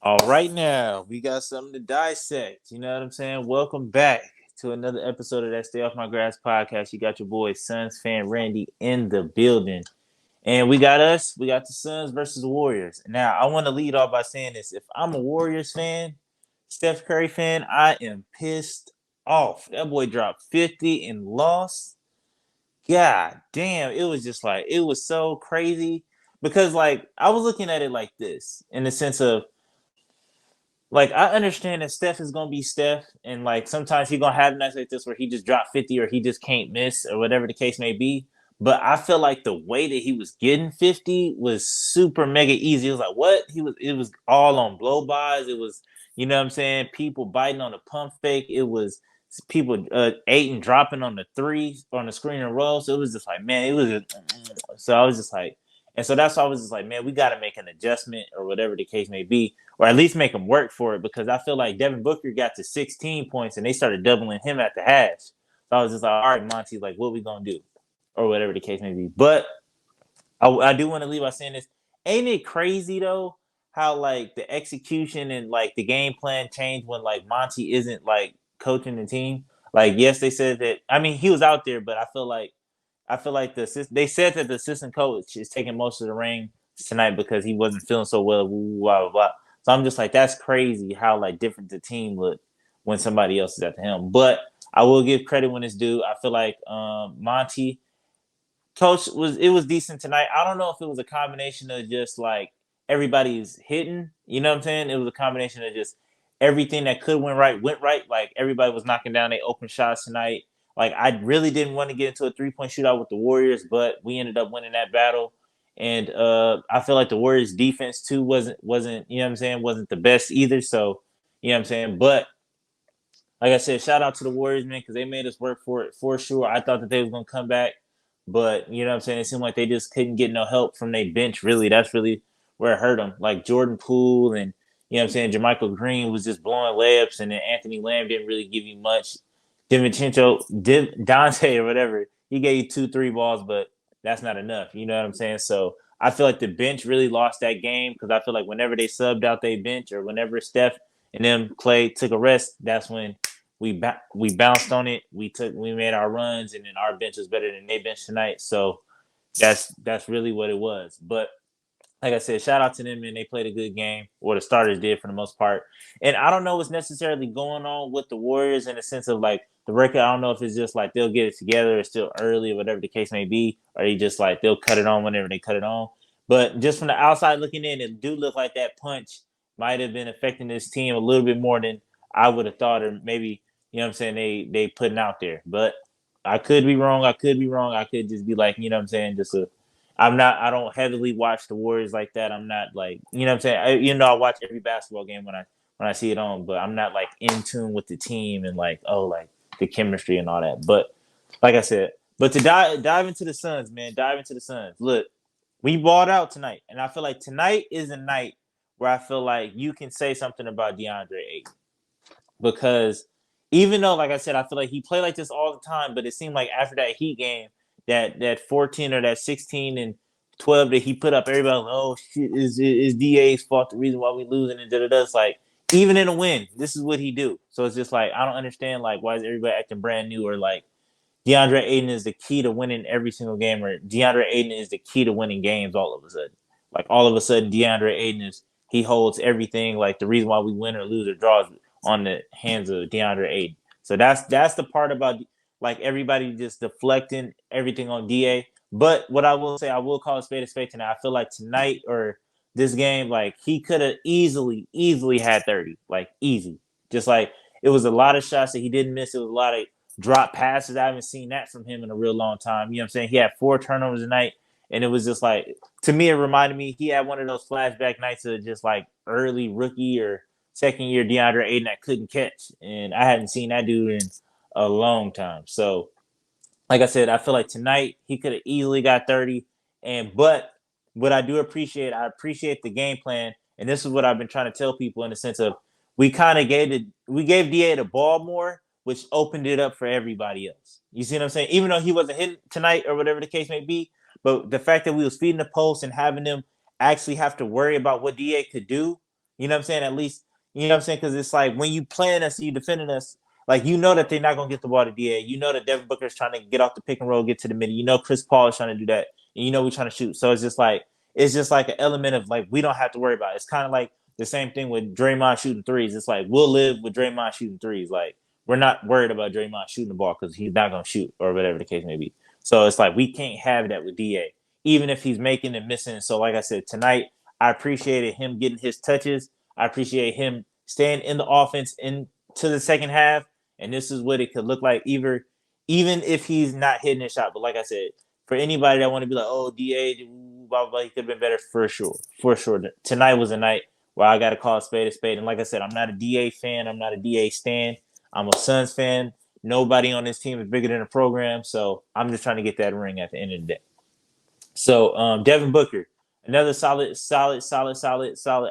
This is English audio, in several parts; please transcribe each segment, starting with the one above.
All right, now we got something to dissect. You know what I'm saying? Welcome back to another episode of that Stay Off My Grass podcast. You got your boy Suns fan Randy in the building, and we got us. We got the Suns versus the Warriors. Now, I want to lead off by saying this: if I'm a Warriors fan, Steph Curry fan, I am pissed off. That boy dropped 50 and lost. God damn, it was just like it was so crazy because like I was looking at it like this in the sense of like I understand that Steph is gonna be Steph, and like sometimes he's gonna have nights like this where he just dropped 50 or he just can't miss or whatever the case may be. But I feel like the way that he was getting 50 was super mega easy. It was like what it was all on blow bys. It was, you know what I'm saying, people biting on the pump fake. It was people eight and dropping on the three on the screen and roll. So it was just like, man, it was just, so I was just like, and so that's why I was just like, man, we got to make an adjustment or whatever the case may be, or at least make them work for it, because I feel like Devin Booker got to 16 points and they started doubling him at the hash. So I was just like, all right, Monty, like, what we gonna do, or whatever the case may be. But I do want to leave by saying this: ain't it crazy though how like the execution and like the game plan changed when like Monty isn't like coaching the team? Like, yes, they said that. I mean, he was out there, but I feel like they said that the assistant coach is taking most of the reign tonight because he wasn't feeling so well. Blah blah blah. So I'm just like, that's crazy how like different the team looked when somebody else is at the helm. But I will give credit when it's due. I feel like Monty coach was decent tonight. I don't know if it was a combination of just like everybody's hitting. You know what I'm saying? It was a combination of just everything that could went right. Like everybody was knocking down their open shots tonight. Like I really didn't want to get into a 3-point shootout with the Warriors, but we ended up winning that battle. And I feel like the Warriors defense too wasn't you know what I'm saying, wasn't the best either. So you know what I'm saying. But like I said, shout out to the Warriors, man, because they made us work for it for sure. I thought that they was gonna come back, but you know what I'm saying. It seemed like they just couldn't get no help from their bench. Really, that's really where it hurt them. Like Jordan Poole and you know what I'm saying. Jermichael Green was just blowing layups, and then Anthony Lamb didn't really give you much. Dante or whatever, he gave you 2-3 balls, but that's not enough. You know what I'm saying? So I feel like the bench really lost that game because I feel like whenever they subbed out their bench or whenever Steph and then Clay took a rest, that's when we bounced on it. We made our runs, and then our bench was better than their bench tonight. So that's really what it was. But like I said, shout out to them, and they played a good game, or the starters did for the most part. And I don't know what's necessarily going on with the Warriors in the sense of like the record. I don't know if it's just like they'll get it together, it's still early, or whatever the case may be, or they just like they'll cut it on whenever they cut it on. But just from the outside looking in, it do look like that punch might have been affecting this team a little bit more than I would have thought, or maybe you know what I'm saying they putting out there. But I could be wrong. I could be wrong. I could just be like, you know what I'm saying, just a I don't heavily watch the Warriors like that. I'm not like, you know what I'm saying? I watch every basketball game when I see it on, but I'm not like in tune with the team and like, oh, like the chemistry and all that. But like I said, but to dive into the Suns, man, dive into the Suns. Look, we balled out tonight, and I feel like tonight is a night where I feel like you can say something about DeAndre Ayton, because even though, like I said, I feel like he played like this all the time, but it seemed like after that Heat game, that 14 or that 16 and 12 that he put up, everybody was like, oh shit, is DA's fault the reason why we losing and da da da. It's like even in a win, this is what he do. So it's just like I don't understand like why is everybody acting brand new, or like DeAndre Ayton is the key to winning every single game, or DeAndre Ayton is the key to winning games all of a sudden. Like all of a sudden, DeAndre Ayton he holds everything. Like the reason why we win or lose or draw is on the hands of DeAndre Ayton. So that's the part about like everybody just deflecting everything on DA. But what I will say, I will call a spade tonight. I feel like tonight or this game, like he could have easily had 30, like easy. Just like it was a lot of shots that he didn't miss. It was a lot of drop passes. I haven't seen that from him in a real long time. You know what I'm saying? He had 4 turnovers tonight, and it was just like, to me, it reminded me he had one of those flashback nights of just like early rookie or second year DeAndre Ayton that couldn't catch, and I hadn't seen that dude in a long time. So, like I said, I feel like tonight he could have easily got 30. And but what I appreciate the game plan, and this is what I've been trying to tell people in the sense of we gave Da the ball more, which opened it up for everybody else. You see what I'm saying? Even though he wasn't hitting tonight or whatever the case may be, but the fact that we was feeding the post and having them actually have to worry about what Da could do, You know what I'm saying? At least, you know what I'm saying? Because it's like when you playing us, you defending us, like you know that they're not gonna get the ball to DA. You know that Devin Booker is trying to get off the pick and roll, get to the middle. You know Chris Paul is trying to do that, and you know we're trying to shoot. So it's just like an element of like we don't have to worry about it. It's kind of like the same thing with Draymond shooting threes. It's like we'll live with Draymond shooting threes. Like we're not worried about Draymond shooting the ball because he's not gonna shoot or whatever the case may be. So it's like we can't have that with DA, even if he's making and missing. So like I said tonight, I appreciated him getting his touches. I appreciate him staying in the offense into the second half, and this is what it could look like. Even if he's not hitting his shot, but like I said, for anybody that want to be like, oh, Da, blah blah, blah, he could have been better for sure, for sure. Tonight was a night where I got to call a spade, and like I said, I'm not a Da fan, I'm not a Da stan, I'm a Suns fan. Nobody on this team is bigger than the program, so I'm just trying to get that ring at the end of the day. So Devin Booker, another solid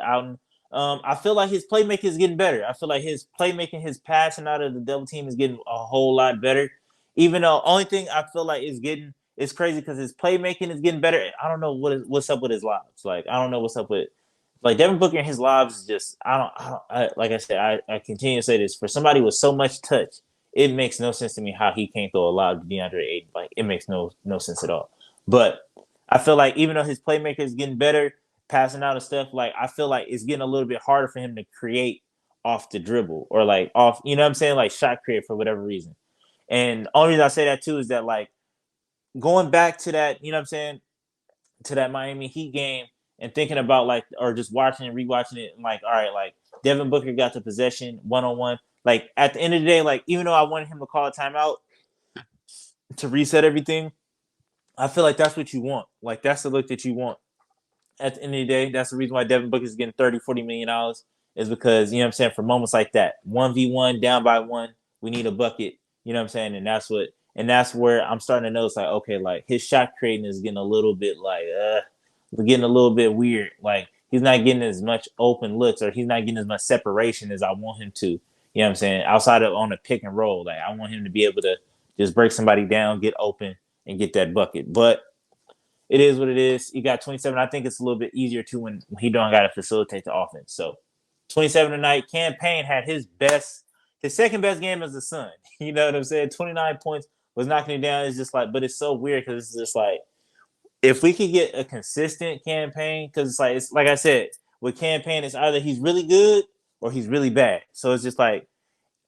outing. I feel like his playmaking is getting better. I feel like his playmaking, his passing out of the double team is getting a whole lot better. Even though only thing I feel like is getting it's crazy because his playmaking is getting better. I don't know what's up with his lobs. Like I don't know what's up with like Devin Booker and his lobs is just like I said I continue to say this for somebody with so much touch. It makes no sense to me how he can't throw a lob to DeAndre Ayton. Like it makes no sense at all. But I feel like even though his playmaker is getting better, passing out and stuff, like I feel like it's getting a little bit harder for him to create off the dribble or like off, you know what I'm saying? Like shot create for whatever reason. And the only reason I say that too is that like going back to that, you know what I'm saying, to that Miami Heat game and thinking about like or just watching and rewatching it and like, all right, like Devin Booker got the possession one on one. Like at the end of the day, like even though I wanted him to call a timeout to reset everything, I feel like that's what you want. Like that's the look that you want. At the end of the day, that's the reason why Devin Booker is getting $30-40 million is because, you know what I'm saying, for moments like that, 1v1, down by one, we need a bucket, you know what I'm saying? And that's where I'm starting to notice like, okay, like his shot creating is getting a little bit like, getting a little bit weird. Like he's not getting as much open looks or he's not getting as much separation as I want him to, you know what I'm saying? Outside of on a pick and roll, like I want him to be able to just break somebody down, get open, and get that bucket. But it is what it is. He got 27. I think it's a little bit easier too when he don't got to facilitate the offense. So 27 tonight. Cam Payne had his second best game as a Sun. You know what I'm saying? 29 points was knocking it down. It's just like, but it's so weird because it's just like if we could get a consistent campaign, because it's like I said, with campaign, it's either he's really good or he's really bad. So it's just like,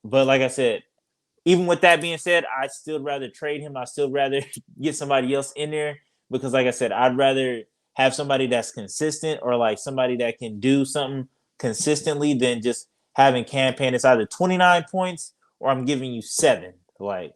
but like I said, even with that being said, I'd still rather trade him. I'd still rather get somebody else in there because, like I said, I'd rather have somebody that's consistent or like somebody that can do something consistently than just having campaign. It's either 29 points or I'm giving you 7. Like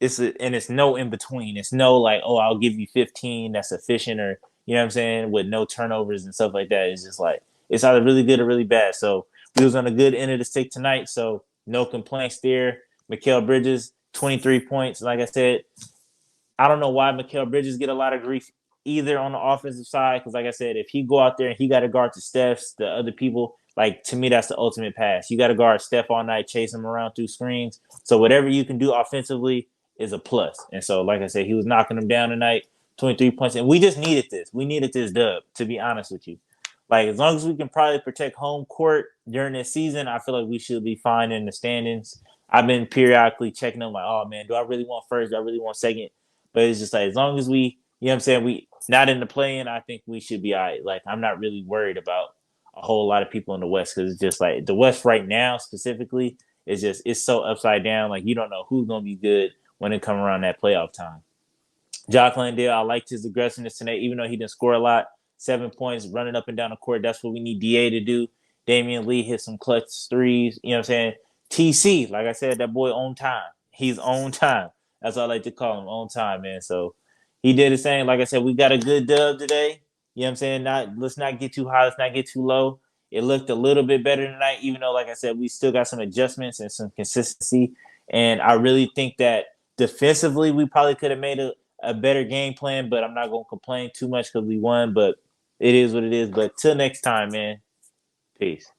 and it's no in between. It's no like, oh, I'll give you 15. That's efficient, or you know what I'm saying, with no turnovers and stuff like that. It's just like it's either really good or really bad. So we was on a good end of the stick tonight. So no complaints there. Mikal Bridges, 23 points. Like I said, I don't know why Mikal Bridges get a lot of grief either on the offensive side. Because like I said, if he go out there and he got to guard to Steph's, the other people, like to me, that's the ultimate pass. You got to guard Steph all night, chase him around through screens. So whatever you can do offensively is a plus. And so, like I said, he was knocking them down tonight, 23 points. And we just needed this. We needed this dub, to be honest with you. Like, as long as we can probably protect home court during this season, I feel like we should be fine in the standings. I've been periodically checking them like, oh man, do I really want first? Do I really want second? But it's just like as long as we, you know what I'm saying, we not in the play-in, I think we should be all right. Like I'm not really worried about a whole lot of people in the West because it's just like the West right now specifically is just it's so upside down. Like you don't know who's gonna be good when it come around that playoff time. Jock Landale, I liked his aggressiveness tonight, even though he didn't score a lot. 7 points, running up and down the court. That's what we need DA to do. Damian Lee hit some clutch threes. You know what I'm saying? TC, like I said, that boy on time. He's on time. That's what I like to call him, on time, man. So he did the same. Like I said, we got a good dub today. You know what I'm saying? Let's not get too high. Let's not get too low. It looked a little bit better tonight, even though, like I said, we still got some adjustments and some consistency. And I really think that defensively, we probably could have made a better game plan, but I'm not going to complain too much because we won. But it is what it is. But till next time, man. Peace.